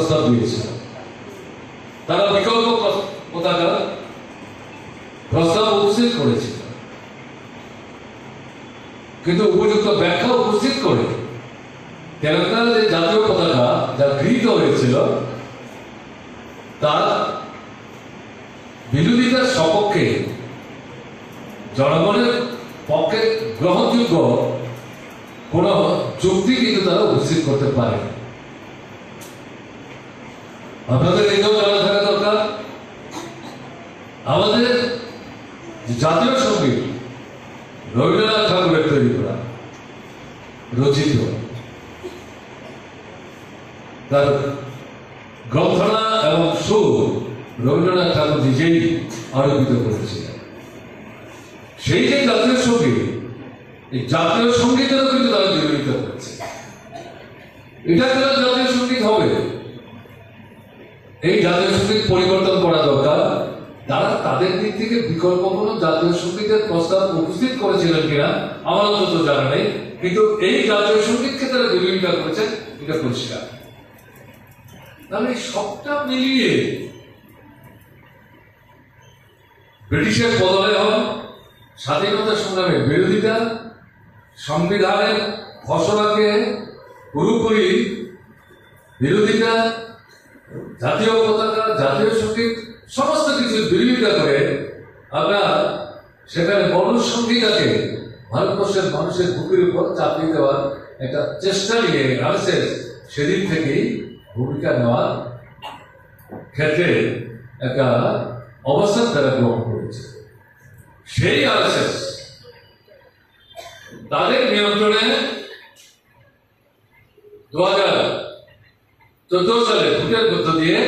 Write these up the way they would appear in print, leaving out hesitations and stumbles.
প্রস্তাব দিয়েছিল। তারা বিকল্প পতাকা প্রস্তাব উপস্থিত করেছিল, কিন্তু উপযুক্ত ব্যাখ্যা উপস্থিত করে তেলেঙ্গানার যে জাতীয় পতাকা যা গৃহীত হয়েছিল তার বিরোধিতার সপক্ষে জনগণের পক্ষে গ্রহণযোগ্য কোন যুক্তি কিন্তু তারা উপস্থিত করতে পারে। আপনাদের এটাও জানা থাকা দরকার, আমাদের জাতীয় সঙ্গীত রবীন্দ্রনাথ ঠাকুরের তৈরি করা, রচিত, তার গ্রন্থনা এবং সুর রবীন্দ্রনাথ ঠাকুর নিজেই আরোপিত করেছিলেন। সেই যে জাতীয় সঙ্গীত, এই জাতীয় সঙ্গীতেরও কিন্তু তারা বিরোধিতা করেছে। এটা কেন জাতীয় সঙ্গীত হবে? এই জাতীয় সঙ্গীত পরিবর্তন করা দরকার। তারা তাদের দিক থেকে বিকল্প কোন জাতীয় সঙ্গীতের প্রস্তাব উপস্থিত করেছিলেন কিনা আমার অন্তত জানা নেই, কিন্তু এই জাতীয় সঙ্গীতকে তারা বিরোধিতা করেছেন, এটা পরিষ্কার। তাহলে সবটা মিলিয়ে ব্রিটিশের বদলে হন, স্বাধীনতা সংগ্রামের বিরোধিতা, সংবিধানের খসড়াকে পুরোপুরি বিরোধিতা, জাতীয় পতাকা, জাতীয় সঙ্গীত, সমস্ত কিছুর বিরোধিতা করে আমরা সেখানে বর্ণসংহিতাকে ভারতবর্ষের মানুষের বুকের উপর চাপিয়ে দেওয়ার একটা চেষ্টা নিয়ে আরএসএস সেদিন থেকেই ভূমিকা নেওয়ার ক্ষেত্রে একটা অবস্থান তারা গ্রহণ করেছে। সেই আরএসএস তাদের নিয়ন্ত্রণে 2014 সালে ভোটের মধ্য দিয়ে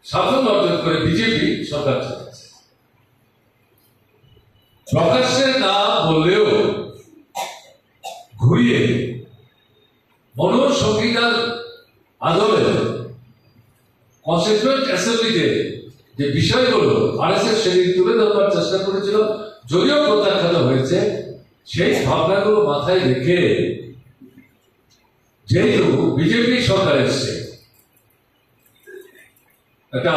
সাফল্য অর্জন করে বিজেপি সরকার চালাচ্ছে। প্রকাশ্যে না বললেও ঘুরিয়ে মনোসংহিতার আদলে কনস্টিটিউয়েন্ট অ্যাসেম্বলিতে যে বিষয়গুলো আরএসএস সেদিন তুলে ধরবার চেষ্টা করেছিল, যদিও প্রত্যাখ্যাত হয়েছে, সেই ভাবনাগুলো মাথায় রেখে যেহেতু বিজেপি সরকার এসছে, একটা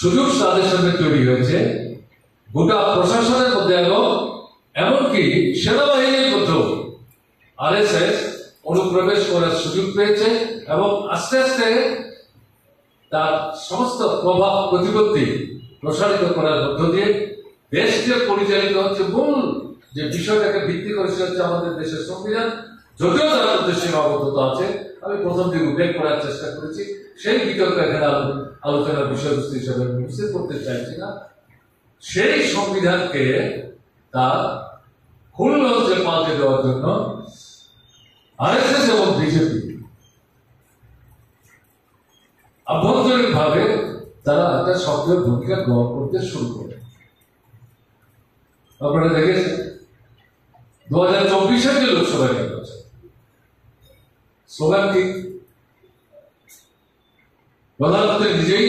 সুযোগ তাদের সামনে তৈরি হয়েছে। গোটা প্রশাসনের মধ্যে এবং এমনকি সেনাবাহিনীর মধ্যেও আরএসএস অনুপ্রবেশ করার সুযোগ পেয়েছে এবং আস্তে আস্তে তার সমস্ত প্রভাব প্রতিপত্তি প্রসারিত করার মধ্য দিয়ে দেশকে পরিচালিত হচ্ছে। মূল যে বিষয়টাকে ভিত্তি করে সে হচ্ছে আমাদের দেশের সংবিধান, যদিও তার মধ্যে সীমাবদ্ধতা আছে। আমি প্রথম দিন উল্লেখ করার চেষ্টা করেছি, সেই বিতর্ক এখানে আলোচনার বিষয়বস্তু হিসেবে উপস্থিত করতে চাইছি না। সেই সংবিধানকে তার ভুল লঞ্চে পাল্টে দেওয়ার জন্য আরএসএস এবং বিজেপি আভ্যন্তরীণ ভাবে তারা একটা সক্রিয় ভূমিকা গ্রহণ করতে শুরু করে। আপনারা দেখেছেন 2024-এর যে লোকসভা নির্বাচন, স্লোগান কি? প্রধানমন্ত্রী নিজেই